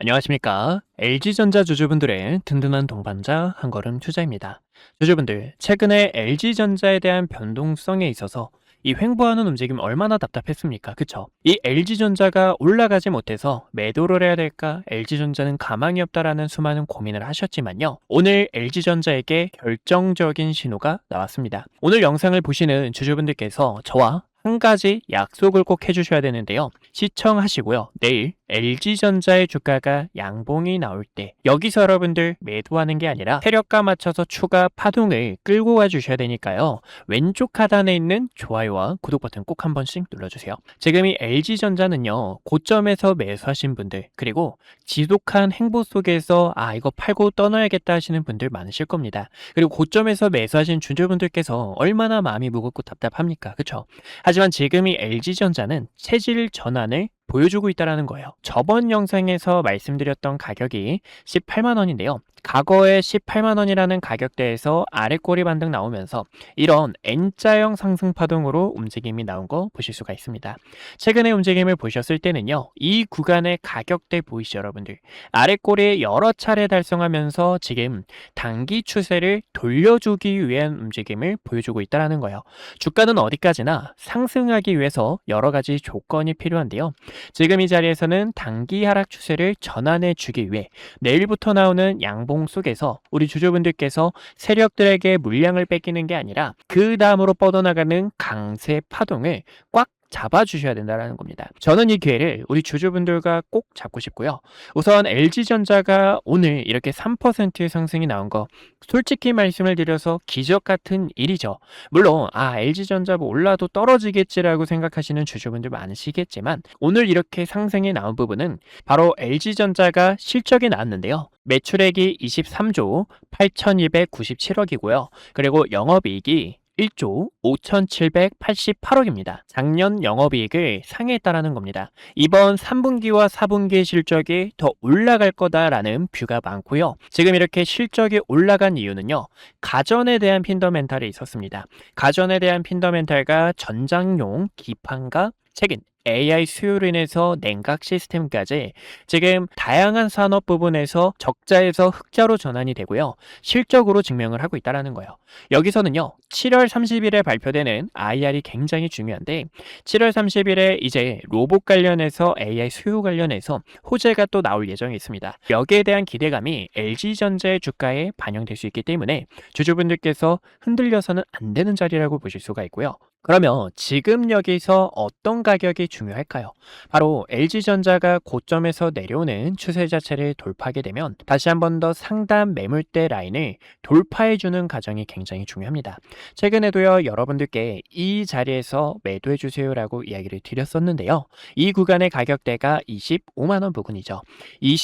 안녕하십니까. LG전자 주주분들의 든든한 동반자 한걸음 투자입니다. 주주분들, 최근에 LG전자에 대한 변동성에 있어서 이 횡보하는 움직임 얼마나 답답했습니까? 그쵸? 이 LG전자가 올라가지 못해서 매도를 해야 될까? LG전자는 가망이 없다라는 수많은 고민을 하셨지만요. 오늘 LG전자에게 결정적인 신호가 나왔습니다. 오늘 영상을 보시는 주주분들께서 저와 한 가지 약속을 꼭 해주셔야 되는데요. 시청하시고요. 내일 LG전자의 주가가 양봉이 나올 때 여기서 여러분들 매도하는 게 아니라 세력가 맞춰서 추가 파동을 끌고 가 주셔야 되니까요. 왼쪽 하단에 있는 좋아요와 구독 버튼 꼭 한 번씩 눌러주세요. 지금 이 LG전자는요. 고점에서 매수하신 분들 그리고 지속한 행보 속에서 이거 팔고 떠나야겠다 하시는 분들 많으실 겁니다. 그리고 고점에서 매수하신 주주분들께서 얼마나 마음이 무겁고 답답합니까? 그쵸? 하지만 지금 이 LG전자는 체질 전환을 보여주고 있다는 거예요. 저번 영상에서 말씀드렸던 가격이 18만 원인데요. 과거에 18만 원이라는 가격대에서 아래꼬리 반등 나오면서 이런 N자형 상승 파동으로 움직임이 나온 거 보실 수가 있습니다. 최근의 움직임을 보셨을 때는요. 이 구간의 가격대 보이시죠 여러분들. 아래꼬리에 여러 차례 달성하면서 지금 단기 추세를 돌려주기 위한 움직임을 보여주고 있다는 거예요. 주가는 어디까지나 상승하기 위해서 여러 가지 조건이 필요한데요. 지금 이 자리에서는 단기 하락 추세를 전환해 주기 위해 내일부터 나오는 양봉 속에서 우리 주주분들께서 세력들에게 물량을 뺏기는 게 아니라 그 다음으로 뻗어나가는 강세 파동을 꽉 잡아주셔야 된다는 겁니다. 저는 이 기회를 우리 주주분들과 꼭 잡고 싶고요. 우선 LG전자가 오늘 이렇게 3% 상승이 나온 거 솔직히 말씀을 드려서 기적 같은 일이죠. 물론 LG전자 뭐 올라도 떨어지겠지라고 생각하시는 주주분들 많으시겠지만 오늘 이렇게 상승이 나온 부분은 바로 LG전자가 실적이 나왔는데요. 매출액이 23조 8,297억이고요. 그리고 영업이익이 1조 5,788억입니다. 작년 영업이익을 상회했다라는 겁니다. 이번 3분기와 4분기 실적이 더 올라갈 거다라는 뷰가 많고요. 지금 이렇게 실적이 올라간 이유는요. 가전에 대한 핀더멘탈이 있었습니다. 가전에 대한 핀더멘탈과 전장용 기판과 최근 AI 수요로 인해서 냉각 시스템까지 지금 다양한 산업 부분에서 적자에서 흑자로 전환이 되고요. 실적으로 증명을 하고 있다는 거예요. 여기서는요. 7월 30일에 발표되는 IR이 굉장히 중요한데 7월 30일에 이제 로봇 관련해서 AI 수요 관련해서 호재가 또 나올 예정이 있습니다. 여기에 대한 기대감이 LG전자의 주가에 반영될 수 있기 때문에 주주분들께서 흔들려서는 안 되는 자리라고 보실 수가 있고요. 그러면 지금 여기서 어떤 가격이 중요할까요? 바로 LG전자가 고점에서 내려오는 추세 자체를 돌파하게 되면 다시 한 번 더 상단 매물대 라인을 돌파해주는 과정이 굉장히 중요합니다. 최근에도요 여러분들께 이 자리에서 매도해주세요라고 이야기를 드렸었는데요. 이 구간의 가격대가 25만원 부근이죠.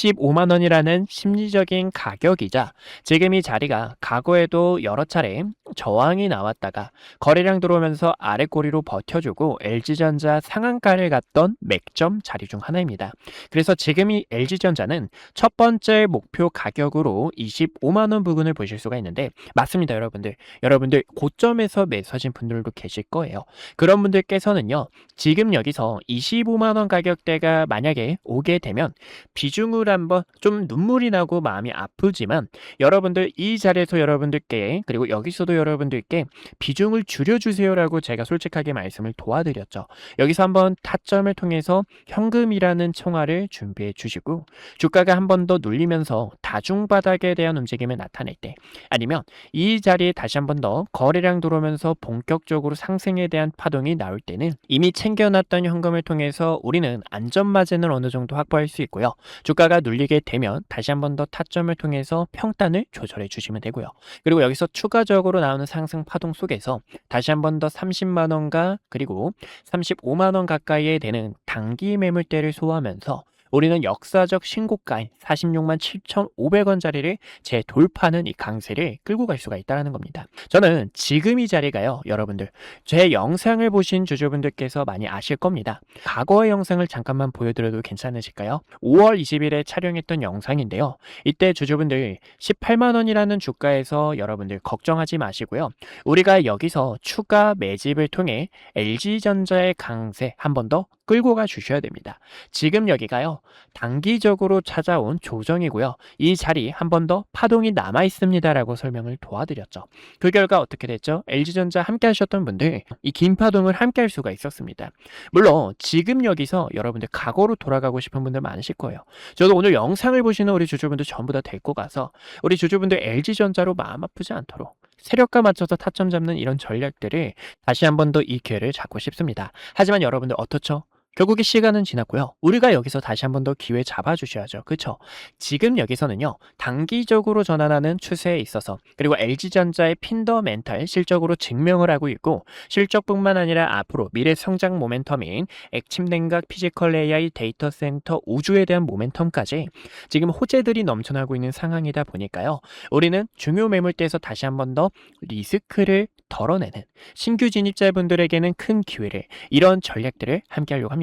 25만원이라는 심리적인 가격이자 지금 이 자리가 과거에도 여러 차례 저항이 나왔다가 거래량 들어오면서 아래꼬리로 버텨주고 LG전자 상한가를 갔던 맥점 자리 중 하나입니다. 그래서 지금 이 LG전자는 첫 번째 목표 가격으로 25만원 부근을 보실 수가 있는데 맞습니다 여러분들. 여러분들 고점에서 매수하신 분들도 계실 거예요. 그런 분들께서는요. 지금 여기서 25만원 가격대가 만약에 오게 되면 비중을 한번 좀 눈물이 나고 마음이 아프지만 여러분들 이 자리에서 여러분들께 그리고 여기서도 여러분들께 비중을 줄여주세요라고 제가 솔직하게 말씀을 도와드렸죠. 여기서 한번 타점을 통해서 현금이라는 총알을 준비해 주시고 주가가 한 번 더 눌리면서 다중바닥에 대한 움직임을 나타낼 때 아니면 이 자리에 다시 한 번 더 거래량 들어오면서 본격적으로 상승에 대한 파동이 나올 때는 이미 챙겨놨던 현금을 통해서 우리는 안전마진을 어느 정도 확보할 수 있고요. 주가가 눌리게 되면 다시 한 번 더 타점을 통해서 평단을 조절해 주시면 되고요. 그리고 여기서 추가적으로 나오는 상승 파동 속에서 다시 한 번 더 30만원과 그리고 35만원 가까이에 되는 단기 매물대를 소화하면서 우리는 역사적 신고가인 46만 7,500원짜리를 재돌파하는 이 강세를 끌고 갈 수가 있다는 겁니다. 저는 지금 이 자리가요. 여러분들 제 영상을 보신 주주분들께서 많이 아실 겁니다. 과거의 영상을 잠깐만 보여드려도 괜찮으실까요? 5월 20일에 촬영했던 영상인데요. 이때 주주분들 18만원이라는 주가에서 여러분들 걱정하지 마시고요. 우리가 여기서 추가 매집을 통해 LG전자의 강세 한 번 더 끌고 가 주셔야 됩니다. 지금 여기가요, 단기적으로 찾아온 조정이고요. 이 자리 한 번 더 파동이 남아 있습니다라고 설명을 도와드렸죠. 그 결과 어떻게 됐죠? LG전자 함께 하셨던 분들 이 긴 파동을 함께 할 수가 있었습니다. 물론 지금 여기서 여러분들 과거로 돌아가고 싶은 분들 많으실 거예요. 저도 오늘 영상을 보시는 우리 주주분들 전부 다 데리고 가서 우리 주주분들 LG전자로 마음 아프지 않도록 세력과 맞춰서 타점 잡는 이런 전략들을 다시 한 번 더 이 기회를 잡고 싶습니다. 하지만 여러분들 어떻죠? 결국에 시간은 지났고요. 우리가 여기서 다시 한 번 더 기회 잡아주셔야죠. 그쵸? 지금 여기서는요, 단기적으로 전환하는 추세에 있어서, 그리고 LG전자의 핀더멘탈 실적으로 증명을 하고 있고, 실적뿐만 아니라 앞으로 미래 성장 모멘텀인 액침 냉각, 피지컬 AI, 데이터 센터, 우주에 대한 모멘텀까지 지금 호재들이 넘쳐나고 있는 상황이다 보니까요. 우리는 중요 매물대에서 다시 한 번 더 리스크를 덜어내는 신규 진입자분들에게는 큰 기회를, 이런 전략들을 함께 하려고 합니다.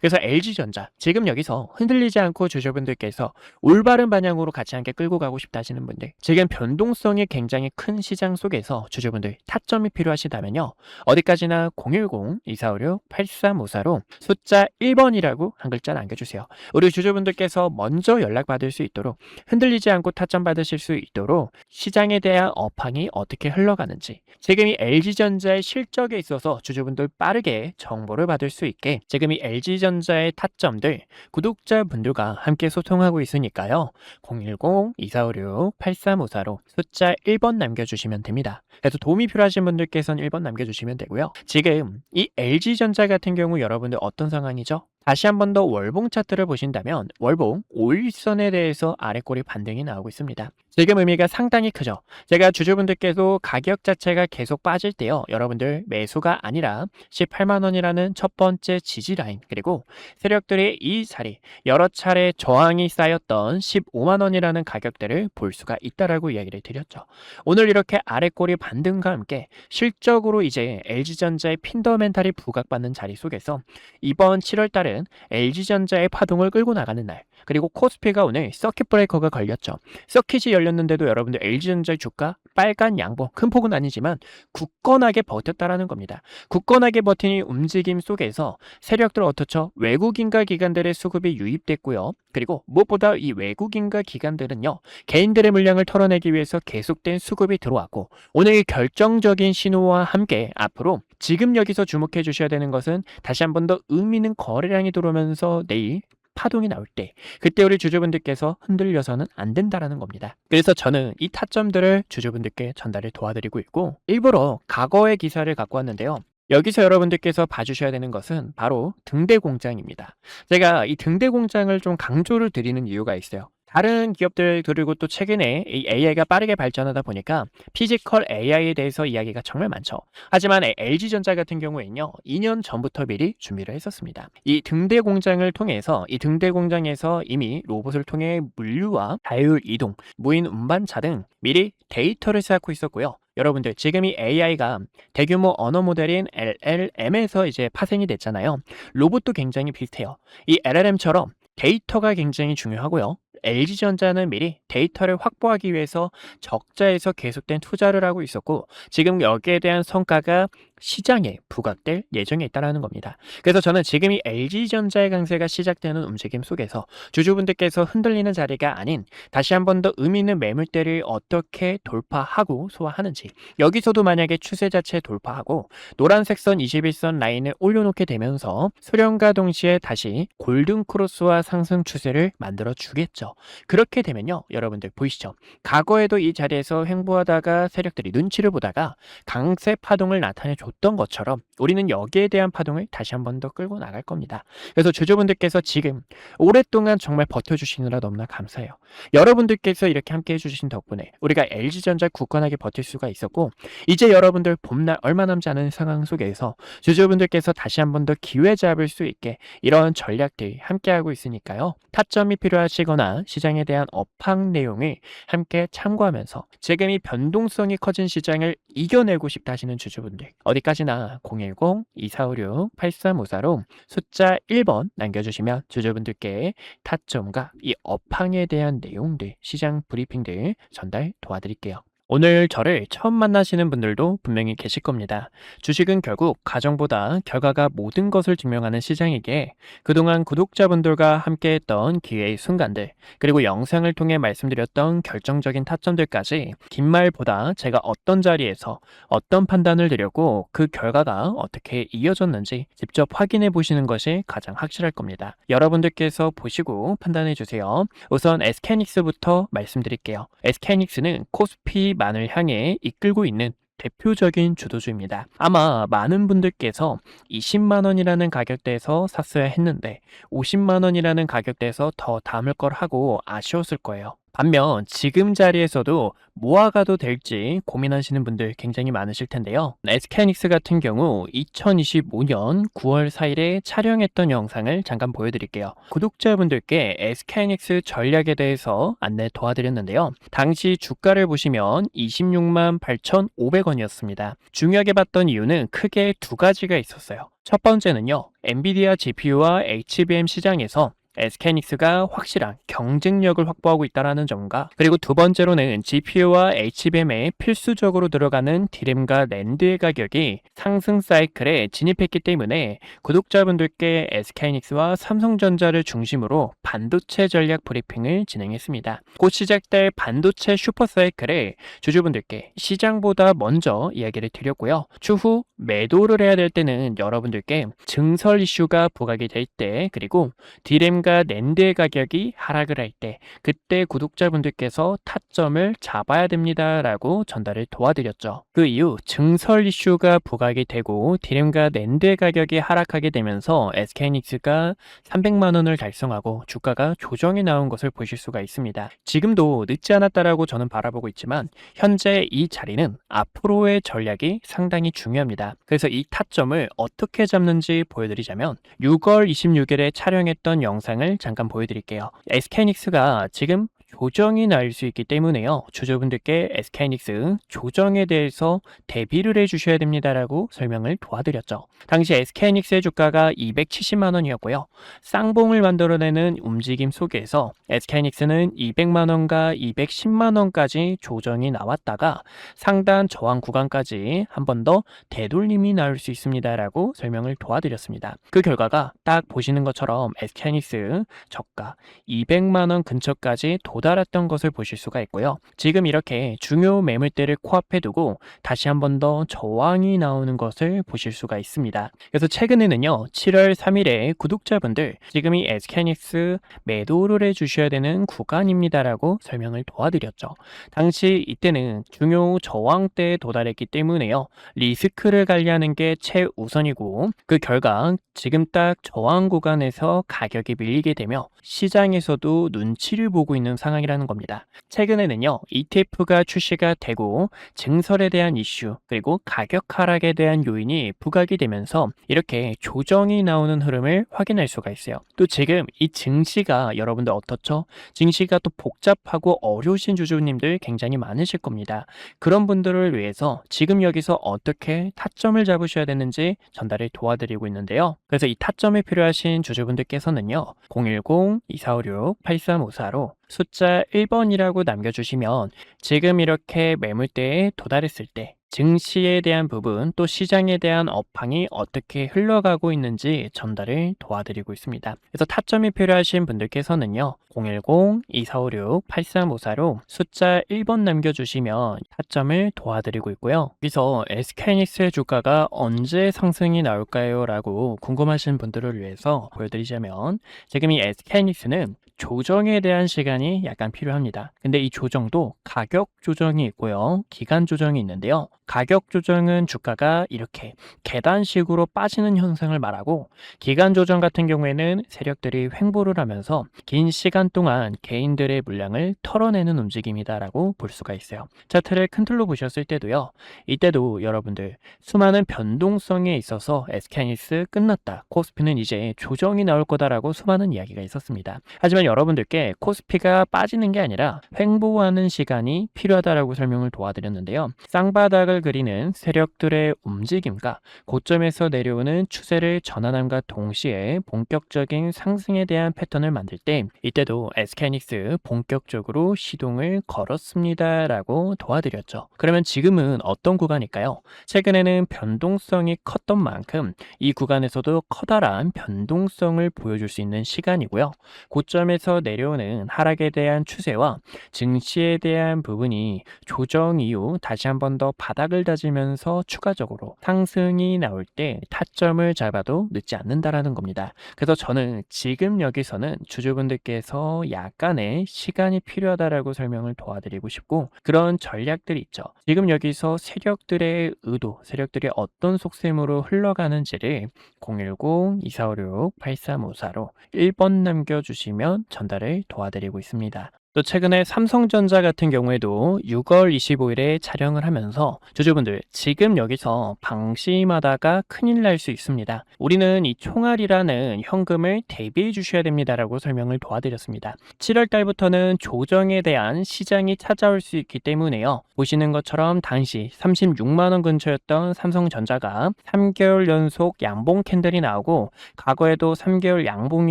그래서 LG전자 지금 여기서 흔들리지 않고 주주분들께서 올바른 방향으로 같이 함께 끌고 가고 싶다 하시는 분들, 지금 변동성이 굉장히 큰 시장 속에서 주주분들 타점이 필요하시다면요, 어디까지나 010-2456-8354로 숫자 1번이라고 한 글자 남겨주세요. 우리 주주분들께서 먼저 연락받을 수 있도록, 흔들리지 않고 타점 받으실 수 있도록 시장에 대한 업황이 어떻게 흘러가는지, 지금 이 LG전자의 실적에 있어서 주주분들 빠르게 정보를 받을 수 있게 지금 이 LG전자의 타점들 구독자분들과 함께 소통하고 있으니까요. 010-2456-8354로 숫자 1번 남겨주시면 됩니다. 그래서 도움이 필요하신 분들께서는 1번 남겨주시면 되고요. 지금 이 LG전자 같은 경우 여러분들 어떤 상황이죠? 다시 한 번 더 월봉 차트를 보신다면 월봉 5일선에 대해서 아래꼬리 반등이 나오고 있습니다. 지금 의미가 상당히 크죠. 제가 주주분들께도 가격 자체가 계속 빠질 때요, 여러분들 매수가 아니라 18만 원이라는 첫 번째 지지 라인, 그리고 세력들의 이 자리 여러 차례 저항이 쌓였던 15만 원이라는 가격대를 볼 수가 있다라고 이야기를 드렸죠. 오늘 이렇게 아래꼬리 반등과 함께 실적으로 이제 LG전자의 핀더멘탈이 부각받는 자리 속에서 이번 7월 달은 LG전자의 파동을 끌고 나가는 날, 그리고 코스피가 오늘 서킷 브레이커가 걸렸죠. 서킷이 열렸는데도 여러분들 LG전자의 주가 빨간 양봉, 큰 폭은 아니지만 굳건하게 버텼다라는 겁니다. 굳건하게 버틴 이 움직임 속에서 세력들 어떻죠? 외국인과 기관들의 수급이 유입됐고요. 그리고 무엇보다 이 외국인과 기관들은요, 개인들의 물량을 털어내기 위해서 계속된 수급이 들어왔고, 오늘 결정적인 신호와 함께 앞으로 지금 여기서 주목해 주셔야 되는 것은 다시 한 번 더 의미 있는 거래량이 들어오면서 내일 파동이 나올 때, 그때 우리 주주분들께서 흔들려서는 안 된다라는 겁니다. 그래서 저는 이 타점들을 주주분들께 전달을 도와드리고 있고, 일부러 과거의 기사를 갖고 왔는데요. 여기서 여러분들께서 봐주셔야 되는 것은 바로 등대 공장입니다. 제가 이 등대 공장을 좀 강조를 드리는 이유가 있어요. 다른 기업들, 그리고 또 최근에 이 AI가 빠르게 발전하다 보니까 피지컬 AI에 대해서 이야기가 정말 많죠. 하지만 LG전자 같은 경우에는요, 2년 전부터 미리 준비를 했었습니다. 이 등대 공장을 통해서, 이 등대 공장에서 이미 로봇을 통해 물류와 자율 이동, 무인 운반차 등 미리 데이터를 쌓고 있었고요. 여러분들 지금 이 AI가 대규모 언어 모델인 LLM에서 이제 파생이 됐잖아요. 로봇도 굉장히 비슷해요. 이 LLM처럼 데이터가 굉장히 중요하고요. LG전자는 미리 데이터를 확보하기 위해서 적자에서 계속된 투자를 하고 있었고, 지금 여기에 대한 성과가 시장에 부각될 예정에 있다는 겁니다. 그래서 저는 지금 이 LG전자의 강세가 시작되는 움직임 속에서 주주분들께서 흔들리는 자리가 아닌, 다시 한 번 더 의미 있는 매물대를 어떻게 돌파하고 소화하는지, 여기서도 만약에 추세 자체 돌파하고 노란색 선 21선 라인을 올려놓게 되면서 수렴과 동시에 다시 골든 크로스와 상승 추세를 만들어 주겠죠. 그렇게 되면요, 여러분들 보이시죠? 과거에도 이 자리에서 횡보하다가 세력들이 눈치를 보다가 강세 파동을 나타내 줬던 것처럼 우리는 여기에 대한 파동을 다시 한 번 더 끌고 나갈 겁니다. 그래서 주주분들께서 지금 오랫동안 정말 버텨주시느라 너무나 감사해요. 여러분들께서 이렇게 함께 해주신 덕분에 우리가 LG전자 굳건하게 버틸 수가 있었고, 이제 여러분들 봄날 얼마 남지 않은 상황 속에서 주주분들께서 다시 한 번 더 기회 잡을 수 있게 이런 전략들이 함께하고 있으니까요. 타점이 필요하시거나 시장에 대한 업황 내용을 함께 참고하면서 지금 이 변동성이 커진 시장을 이겨내고 싶다 하시는 주주분들, 어디까지나 010-2456-8354로 숫자 1번 남겨주시면 주주분들께 타점과 이 업황에 대한 내용들, 시장 브리핑들 전달 도와드릴게요. 오늘 저를 처음 만나시는 분들도 분명히 계실 겁니다. 주식은 결국 가정보다 결과가 모든 것을 증명하는 시장이기에 그동안 구독자분들과 함께했던 기회의 순간들, 그리고 영상을 통해 말씀드렸던 결정적인 타점들까지 긴 말보다 제가 어떤 자리에서 어떤 판단을 드렸고 그 결과가 어떻게 이어졌는지 직접 확인해 보시는 것이 가장 확실할 겁니다. 여러분들께서 보시고 판단해 주세요. 우선 SK하이닉스부터 말씀드릴게요. SK하이닉스는 코스피만을 향해 이끌고 있는 대표적인 주도주입니다. 아마 많은 분들께서 20만 원이라는 가격대에서 샀어야 했는데 50만 원이라는 가격대에서 더 담을 걸 하고 아쉬웠을 거예요. 반면 지금 자리에서도 모아가도 될지 고민하시는 분들 굉장히 많으실 텐데요. SK하이닉스 같은 경우 2025년 9월 4일에 촬영했던 영상을 잠깐 보여드릴게요. 구독자분들께 SK하이닉스 전략에 대해서 안내 도와드렸는데요. 당시 주가를 보시면 26만 8,500원이었습니다. 중요하게 봤던 이유는 크게 두 가지가 있었어요. 첫 번째는요, 엔비디아 GPU와 HBM 시장에서 SK하이닉스가 확실한 경쟁력을 확보하고 있다는 점과, 그리고 두 번째로는 GPU와 HBM에 필수적으로 들어가는 D램과 낸드의 가격이 상승 사이클에 진입했기 때문에 구독자분들께 SK하이닉스와 삼성전자를 중심으로 반도체 전략 브리핑을 진행했습니다. 곧 시작될 반도체 슈퍼 사이클에 주주분들께 시장보다 먼저 이야기를 드렸고요. 추후 매도를 해야 될 때는 여러분들께 증설 이슈가 부각이 될 때, 그리고 D램과 낸드의 가격이 하락을 할 때, 그때 구독자분들께서 타점을 잡아야 됩니다 라고 전달을 도와드렸죠. 그 이후 증설 이슈가 부각이 되고 D램과 낸드의 가격이 하락하게 되면서 SK하이닉스가 300만 원을 달성하고 주가가 조정이 나온 것을 보실 수가 있습니다. 지금도 늦지 않았다라고 저는 바라보고 있지만 현재 이 자리는 앞으로의 전략이 상당히 중요합니다. 그래서 이 타점을 어떻게 잡는지 보여드리자면 6월 26일에 촬영했던 영상을 잠깐 보여드릴게요. SK하이닉스가 지금 조정이 날 수 있기 때문에요. 주주분들께 SK하이닉스 조정에 대해서 대비를 해주셔야 됩니다라고 설명을 도와드렸죠. 당시 SK하이닉스의 주가가 270만 원이었고요. 쌍봉을 만들어내는 움직임 속에서 SK하이닉스는 200만 원과 210만 원까지 조정이 나왔다가 상단 저항 구간까지 한 번 더 되돌림이 나올 수 있습니다라고 설명을 도와드렸습니다. 그 결과가 딱 보시는 것처럼 SK하이닉스 저가 200만 원 근처까지 도달했던 것을 보실 수가 있고요. 지금 이렇게 중요 매물대를 코앞에 두고 다시 한 번 더 저항이 나오는 것을 보실 수가 있습니다. 그래서 최근에는요, 7월 3일에 구독자분들 지금이 SK하이닉스 매도를 해주셔야 되는 구간입니다라고 설명을 도와드렸죠. 당시 이때는 중요 저항대에 도달했기 때문에요, 리스크를 관리하는 게 최우선이고, 그 결과 지금 딱 저항 구간에서 가격이 밀리게 되며 시장에서도 눈치를 보고 있는 상황이라는 겁니다. 최근에는요, ETF가 출시가 되고 증설에 대한 이슈, 그리고 가격 하락에 대한 요인이 부각이 되면서 이렇게 조정이 나오는 흐름을 확인할 수가 있어요. 또 지금 이 증시가 여러분들 어떻죠? 증시가 또 복잡하고 어려우신 주주님들 굉장히 많으실 겁니다. 그런 분들을 위해서 지금 여기서 어떻게 타점을 잡으셔야 되는지 전달을 도와드리고 있는데요. 그래서 이 타점이 필요하신 주주분들께서는요, 010-2456-8354로 숫자 1번이라고 남겨주시면 지금 이렇게 매물대에 도달했을 때 증시에 대한 부분, 또 시장에 대한 업황이 어떻게 흘러가고 있는지 전달을 도와드리고 있습니다. 그래서 타점이 필요하신 분들께서는요, 010-2456-8354로 숫자 1번 남겨주시면 타점을 도와드리고 있고요. 여기서 SK하이닉스의 주가가 언제 상승이 나올까요? 라고 궁금하신 분들을 위해서 보여드리자면, 지금 이 SK하이닉스는 조정에 대한 시간이 약간 필요합니다. 근데 이 조정도 가격 조정이 있고요, 기간 조정이 있는데요. 가격 조정은 주가가 이렇게 계단식으로 빠지는 현상을 말하고, 기간 조정 같은 경우에는 세력들이 횡보를 하면서 긴 시간 동안 개인들의 물량을 털어내는 움직임이다라고 볼 수가 있어요. 차트를 큰 틀로 보셨을 때도요, 이때도 여러분들 수많은 변동성에 있어서 SK하이닉스 끝났다, 코스피는 이제 조정이 나올 거다라고 수많은 이야기가 있었습니다. 하지만 여러분들께 코스피가 빠지는 게 아니라 횡보하는 시간이 필요하다라고 설명을 도와드렸는데요. 쌍바닥을 그리는 세력들의 움직임과 고점에서 내려오는 추세를 전환함과 동시에 본격적인 상승에 대한 패턴을 만들 때 이때도 SK하이닉스 본격적으로 시동을 걸었습니다라고 도와드렸죠. 그러면 지금은 어떤 구간일까요? 최근에는 변동성이 컸던 만큼 이 구간에서도 커다란 변동성을 보여줄 수 있는 시간이고요. 고점에서 내려오는 하락에 대한 추세와 증시에 대한 부분이 조정 이후 다시 한 번 더 바닥을 다지면서 추가적으로 상승이 나올 때 타점을 잡아도 늦지 않는다라는 겁니다. 그래서 저는 지금 여기서는 주주분들께서 약간의 시간이 필요하다라고 설명을 도와드리고 싶고, 그런 전략들이 있죠. 지금 여기서 세력들의 의도, 세력들이 어떤 속셈으로 흘러가는지를 010-2456-8354로 1번 남겨주시면 전달을 도와드리고 있습니다. 또 최근에 삼성전자 같은 경우에도 6월 25일에 촬영을 하면서 주주분들 지금 여기서 방심하다가 큰일 날 수 있습니다. 우리는 이 총알이라는 현금을 대비해 주셔야 됩니다라고 설명을 도와드렸습니다. 7월 달부터는 조정에 대한 시장이 찾아올 수 있기 때문에요. 보시는 것처럼 당시 36만 원 근처였던 삼성전자가 3개월 연속 양봉 캔들이 나오고, 과거에도 3개월 양봉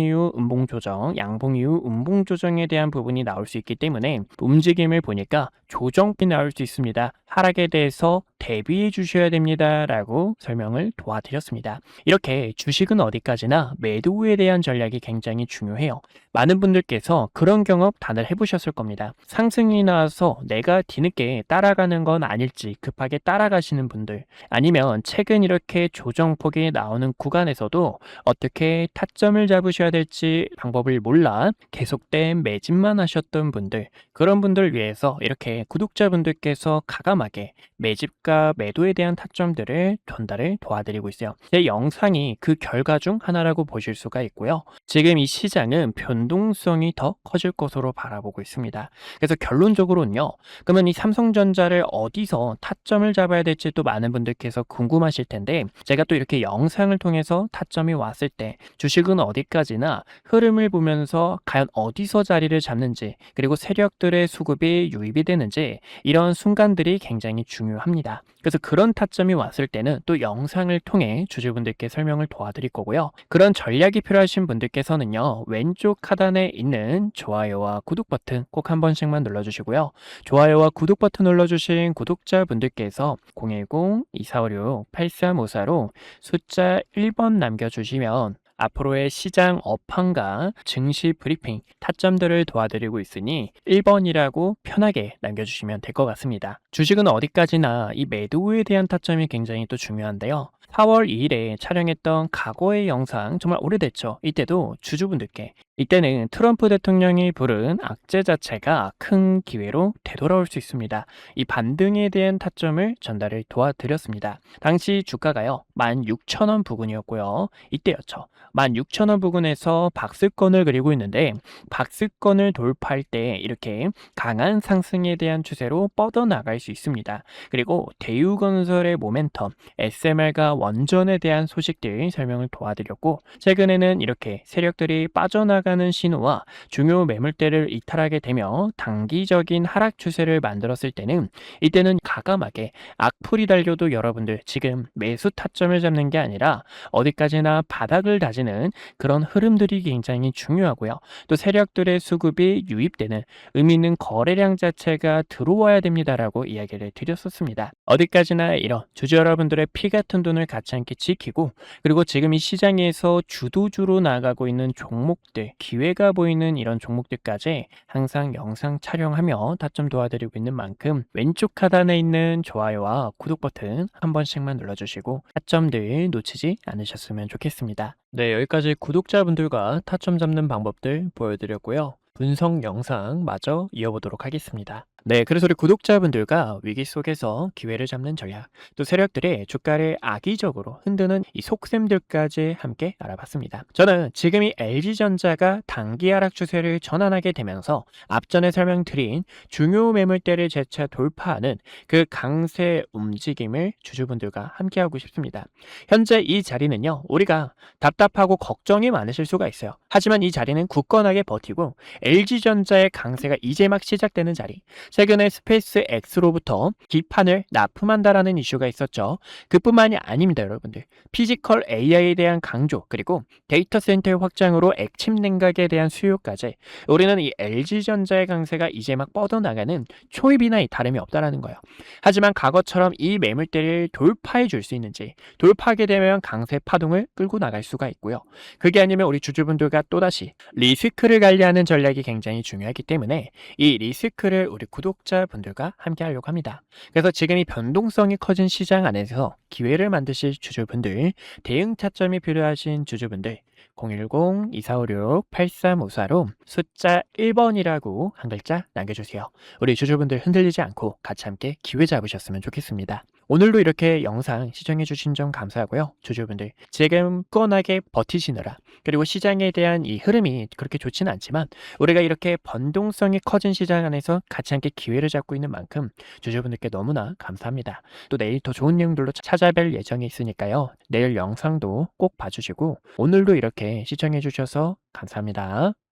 이후 음봉 조정, 양봉 이후 음봉 조정에 대한 부분이 나올 수 있기 때문에 움직임을 보니까 조정이 나올 수 있습니다. 하락에 대해서 대비해 주셔야 됩니다 라고 설명을 도와드렸습니다. 이렇게 주식은 어디까지나 매도에 대한 전략이 굉장히 중요해요. 많은 분들께서 그런 경험 다들 해보셨을 겁니다. 상승이 나와서 내가 뒤늦게 따라가는 건 아닐지 급하게 따라가시는 분들, 아니면 최근 이렇게 조정폭이 나오는 구간에서도 어떻게 타점을 잡으셔야 될지 방법을 몰라 계속된 매집만 하셨던 분들, 그런 분들 위해서 이렇게 구독자분들께서 가감하게 매집과 매도에 대한 타점들을 전달을 도와드리고 있어요. 제 영상이 그 결과 중 하나라고 보실 수가 있고요. 지금 이 시장은 변동성이 더 커질 것으로 바라보고 있습니다. 그래서 결론적으로는요, 그러면 이 삼성전자를 어디서 타점을 잡아야 될지 또 많은 분들께서 궁금하실 텐데, 제가 또 이렇게 영상을 통해서 타점이 왔을 때 주식은 어디까지나 흐름을 보면서 과연 어디서 자리를 잡는지, 그리고 세력들의 수급이 유입이 되는지, 이런 순간들이 굉장히 중요합니다. 그래서 그런 타점이 왔을 때는 또 영상을 통해 주주분들께 설명을 도와드릴 거고요. 그런 전략이 필요하신 분들께서는요, 왼쪽 하단에 있는 좋아요와 구독 버튼 꼭 한 번씩만 눌러주시고요. 좋아요와 구독 버튼 눌러주신 구독자분들께서 010-2456-8354로 숫자 1번 남겨주시면 앞으로의 시장 업황과 증시 브리핑, 타점들을 도와드리고 있으니 1번이라고 편하게 남겨주시면 될 것 같습니다. 주식은 어디까지나 이 매도에 대한 타점이 굉장히 또 중요한데요. 4월 2일에 촬영했던 과거의 영상, 정말 오래됐죠. 이때도 주주분들께, 이때는 트럼프 대통령이 부른 악재 자체가 큰 기회로 되돌아올 수 있습니다. 이 반등에 대한 타점을 전달을 도와드렸습니다. 당시 주가가요 16,000원 부근이었고요. 이때였죠. 16,000원 부근에서 박스권을 그리고 있는데, 박스권을 돌파할 때 이렇게 강한 상승에 대한 추세로 뻗어나갈 수 있습니다. 그리고 대우건설의 모멘텀, SMR과 원전에 대한 소식들 설명을 도와드렸고, 최근에는 이렇게 세력들이 빠져나가는 신호와 중요 매물대를 이탈하게 되며 단기적인 하락 추세를 만들었을 때는, 이때는 가감하게 악플이 달려도 여러분들 지금 매수 타점을 잡는 게 아니라 어디까지나 바닥을 다지는 그런 흐름들이 굉장히 중요하고요. 또 세력들의 수급이 유입되는 의미 있는 거래량 자체가 들어와야 됩니다라고 이야기를 드렸었습니다. 어디까지나 이런 주주 여러분들의 피 같은 돈을 같이 함께 지키고, 그리고 지금 이 시장에서 주도주로 나가고 있는 종목들, 기회가 보이는 이런 종목들까지 항상 영상 촬영하며 타점 도와드리고 있는 만큼 왼쪽 하단에 있는 좋아요와 구독 버튼 한 번씩만 눌러주시고 타점들 놓치지 않으셨으면 좋겠습니다. 네, 여기까지 구독자분들과 타점 잡는 방법들 보여드렸고요. 분석 영상 마저 이어보도록 하겠습니다. 네, 그래서 우리 구독자분들과 위기 속에서 기회를 잡는 전략, 또 세력들의 주가를 악의적으로 흔드는 이 속셈들까지 함께 알아봤습니다. 저는 지금 이 LG전자가 단기 하락 추세를 전환하게 되면서 앞전에 설명드린 중요 매물대를 재차 돌파하는 그 강세 움직임을 주주분들과 함께하고 싶습니다. 현재 이 자리는요, 우리가 답답하고 걱정이 많으실 수가 있어요. 하지만 이 자리는 굳건하게 버티고 LG전자의 강세가 이제 막 시작되는 자리, 최근에 스페이스 X로부터 기판을 납품한다라는 이슈가 있었죠. 그뿐만이 아닙니다, 여러분들. 피지컬 AI에 대한 강조, 그리고 데이터 센터의 확장으로 액침 냉각에 대한 수요까지 우리는 이 LG전자의 강세가 이제 막 뻗어나가는 초입이나 다름이 없다라는 거예요. 하지만 과거처럼 이 매물대를 돌파해 줄 수 있는지, 돌파하게 되면 강세 파동을 끌고 나갈 수가 있고요. 그게 아니면 우리 주주분들과 또다시 리스크를 관리하는 전략이 굉장히 중요하기 때문에 이 리스크를 우리 구독자분들과 함께 하려고 합니다. 그래서 지금 이 변동성이 커진 시장 안에서 기회를 만드실 주주분들, 대응 타점이 필요하신 주주분들, 010-2456-8354로 숫자 1번이라고 한 글자 남겨주세요. 우리 주주분들 흔들리지 않고 같이 함께 기회 잡으셨으면 좋겠습니다. 오늘도 이렇게 영상 시청해주신 점 감사하고요. 주주분들 지금 뻔하게 버티시느라, 그리고 시장에 대한 이 흐름이 그렇게 좋지는 않지만 우리가 이렇게 변동성이 커진 시장 안에서 같이 함께 기회를 잡고 있는 만큼 주주분들께 너무나 감사합니다. 또 내일 더 좋은 내용들로 찾아뵐 예정이 있으니까요. 내일 영상도 꼭 봐주시고 오늘도 이렇게 시청해주셔서 감사합니다.